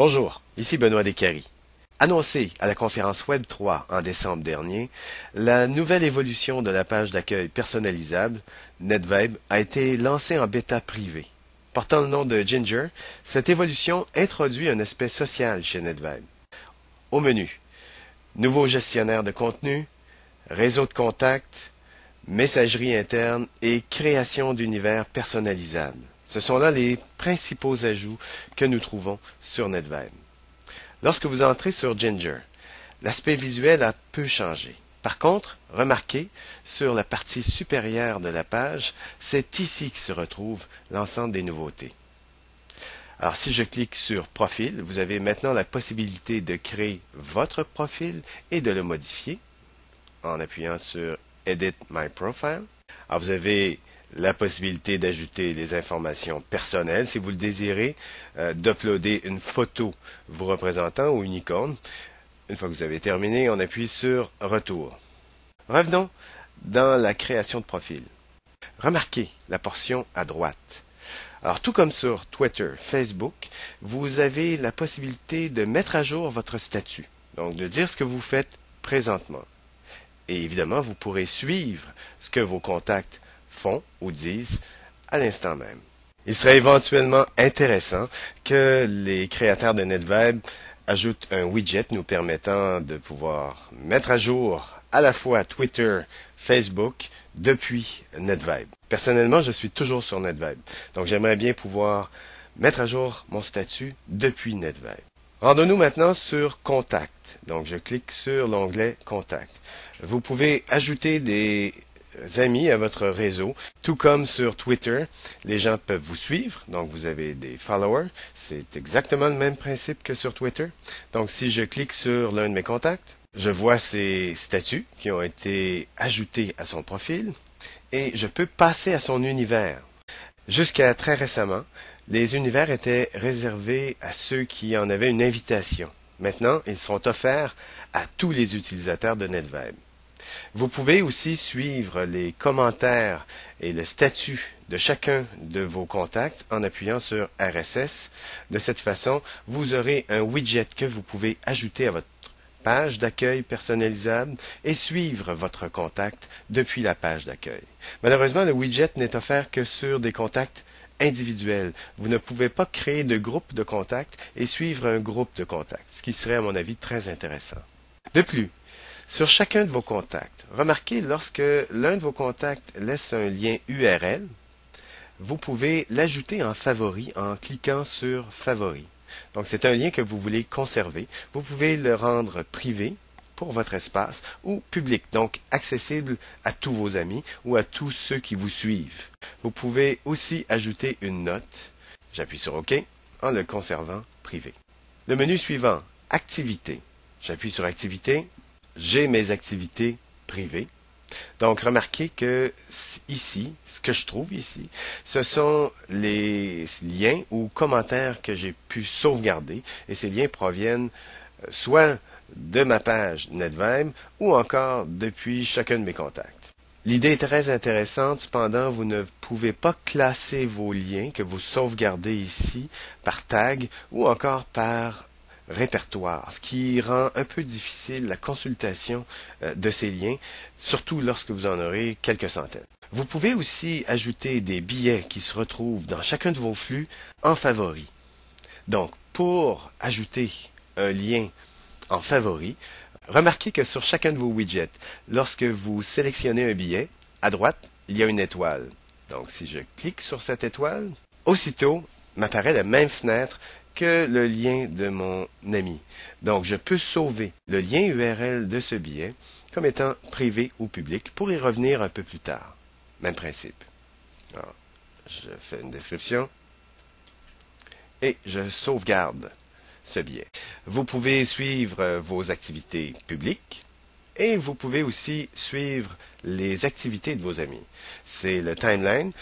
Bonjour, ici Benoît Descaries. Annoncé à la conférence Web 3 en décembre dernier, la nouvelle évolution de la page d'accueil personnalisable, NetVibe, a été lancée en bêta privée. Portant le nom de Ginger, cette évolution introduit un aspect social chez NetVibe. Au menu, nouveau gestionnaire de contenu, réseau de contacts, messagerie interne et création d'univers personnalisables. Ce sont là les principaux ajouts que nous trouvons sur NetVibe. Lorsque vous entrez sur Ginger, l'aspect visuel a peu changé. Par contre, remarquez, sur la partie supérieure de la page, c'est ici que se retrouve l'ensemble des nouveautés. Alors si je clique sur Profil, vous avez maintenant la possibilité de créer votre profil et de le modifier en appuyant sur Edit My Profile. Alors vous avez la possibilité d'ajouter les informations personnelles si vous le désirez, d'uploader une photo vous représentant ou une icône. Une fois que vous avez terminé, on appuie sur Retour. Revenons dans la création de profil. Remarquez la portion à droite. Alors tout comme sur Twitter, Facebook, vous avez la possibilité de mettre à jour votre statut, donc de dire ce que vous faites présentement. Et évidemment, vous pourrez suivre ce que vos contacts font ou disent à l'instant même. Il serait éventuellement intéressant que les créateurs de NetVibe ajoutent un widget nous permettant de pouvoir mettre à jour à la fois Twitter, Facebook depuis NetVibe. Personnellement, je suis toujours sur NetVibe, donc j'aimerais bien pouvoir mettre à jour mon statut depuis NetVibe. Rendons-nous maintenant sur Contact. Donc je clique sur l'onglet Contact. Vous pouvez ajouter des amis à votre réseau, tout comme sur Twitter, les gens peuvent vous suivre, donc vous avez des followers, c'est exactement le même principe que sur Twitter. Donc si je clique sur l'un de mes contacts, je vois ses statuts qui ont été ajoutés à son profil et je peux passer à son univers. Jusqu'à très récemment, les univers étaient réservés à ceux qui en avaient une invitation. Maintenant, ils sont offerts à tous les utilisateurs de NetVibe. Vous pouvez aussi suivre les commentaires et le statut de chacun de vos contacts en appuyant sur RSS. De cette façon, vous aurez un widget que vous pouvez ajouter à votre page d'accueil personnalisable et suivre votre contact depuis la page d'accueil. Malheureusement, le widget n'est offert que sur des contacts individuels. Vous ne pouvez pas créer de groupe de contacts et suivre un groupe de contacts, ce qui serait à mon avis très intéressant. De plus, sur chacun de vos contacts, remarquez lorsque l'un de vos contacts laisse un lien URL, vous pouvez l'ajouter en favori en cliquant sur Favoris. Donc c'est un lien que vous voulez conserver. Vous pouvez le rendre privé pour votre espace ou public, donc accessible à tous vos amis ou à tous ceux qui vous suivent. Vous pouvez aussi ajouter une note. J'appuie sur OK en le conservant privé. Le menu suivant, Activités. J'appuie sur Activités. J'ai mes activités privées. Donc, remarquez que ici, ce que je trouve ici, ce sont les liens ou commentaires que j'ai pu sauvegarder. Et ces liens proviennent soit de ma page NetVibe ou encore depuis chacun de mes contacts. L'idée est très intéressante, cependant, vous ne pouvez pas classer vos liens que vous sauvegardez ici par tag ou encore par répertoire, ce qui rend un peu difficile la consultation de ces liens, surtout lorsque vous en aurez quelques centaines. Vous pouvez aussi ajouter des billets qui se retrouvent dans chacun de vos flux en favoris. Donc, pour ajouter un lien en favoris, remarquez que sur chacun de vos widgets, lorsque vous sélectionnez un billet, à droite, il y a une étoile. Donc, si je clique sur cette étoile, aussitôt m'apparaît la même fenêtre que le lien de mon ami. Donc, je peux sauver le lien URL de ce billet comme étant privé ou public pour y revenir un peu plus tard. Même principe. Alors, je fais une description et je sauvegarde ce billet. Vous pouvez suivre vos activités publiques et vous pouvez aussi suivre les activités de vos amis. C'est le timeline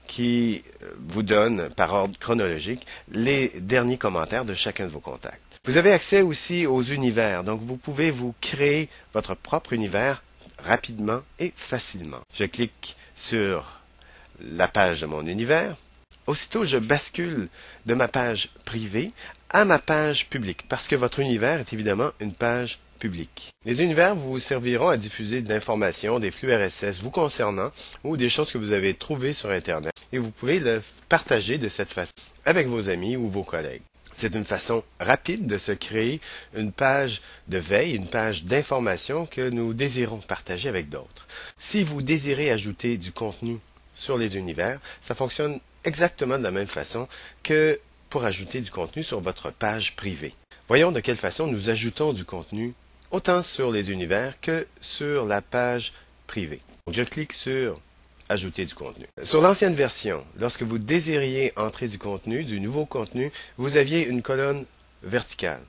qui vous donne, par ordre chronologique, les derniers commentaires de chacun de vos contacts. Vous avez accès aussi aux univers, donc vous pouvez vous créer votre propre univers rapidement et facilement. Je clique sur la page de mon univers. Aussitôt, je bascule de ma page privée à ma page publique, parce que votre univers est évidemment une page publique. Les univers vous serviront à diffuser de l'information, des flux RSS vous concernant ou des choses que vous avez trouvées sur Internet et vous pouvez le partager de cette façon avec vos amis ou vos collègues. C'est une façon rapide de se créer une page de veille, une page d'information que nous désirons partager avec d'autres. Si vous désirez ajouter du contenu sur les univers, ça fonctionne exactement de la même façon que pour ajouter du contenu sur votre page privée. Voyons de quelle façon nous ajoutons du contenu autant sur les univers que sur la page privée. Donc, je clique sur Ajouter du contenu. Sur l'ancienne version, lorsque vous désiriez entrer du contenu, du nouveau contenu, vous aviez une colonne verticale.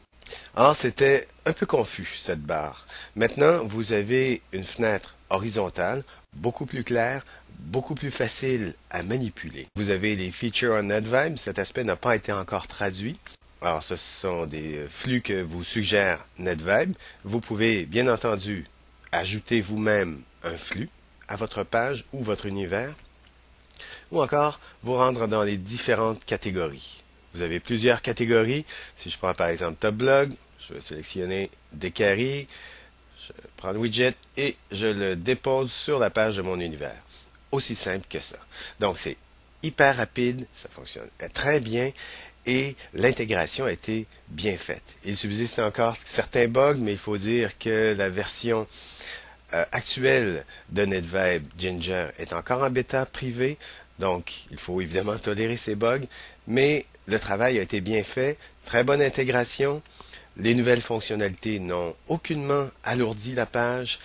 Or, c'était un peu confus, cette barre. Maintenant, vous avez une fenêtre horizontale, beaucoup plus claire, beaucoup plus facile à manipuler. Vous avez les features en NetVibe, cet aspect n'a pas été encore traduit. Alors, ce sont des flux que vous suggère NetVibe. Vous pouvez, bien entendu, ajouter vous-même un flux à votre page ou votre univers, ou encore vous rendre dans les différentes catégories. Vous avez plusieurs catégories. Si je prends par exemple Top Blog, je vais sélectionner Décari, je prends le widget et je le dépose sur la page de mon univers. Aussi simple que ça. Donc c'est hyper rapide, ça fonctionne très bien et l'intégration a été bien faite. Il subsiste encore certains bugs, mais il faut dire que la version actuelle de NetVibe Ginger est encore en bêta privée, donc il faut évidemment tolérer ces bugs, mais le travail a été bien fait, très bonne intégration, les nouvelles fonctionnalités n'ont aucunement alourdi la page,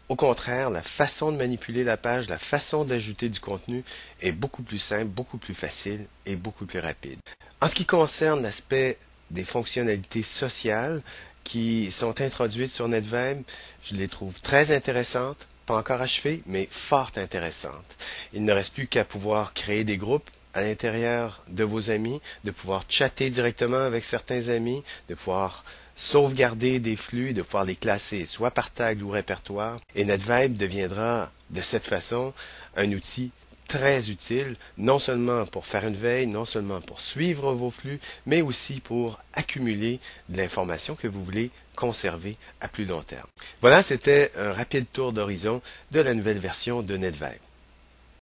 au contraire, la façon de manipuler la page, la façon d'ajouter du contenu est beaucoup plus simple, beaucoup plus facile et beaucoup plus rapide. En ce qui concerne l'aspect des fonctionnalités sociales, qui sont introduites sur NetVibe, je les trouve très intéressantes, pas encore achevées, mais fort intéressantes. Il ne reste plus qu'à pouvoir créer des groupes à l'intérieur de vos amis, de pouvoir chatter directement avec certains amis, de pouvoir sauvegarder des flux, de pouvoir les classer soit par tag ou répertoire. Et NetVibe deviendra de cette façon un outil très utile, non seulement pour faire une veille, non seulement pour suivre vos flux, mais aussi pour accumuler de l'information que vous voulez conserver à plus long terme. Voilà, c'était un rapide tour d'horizon de la nouvelle version de NetVibe.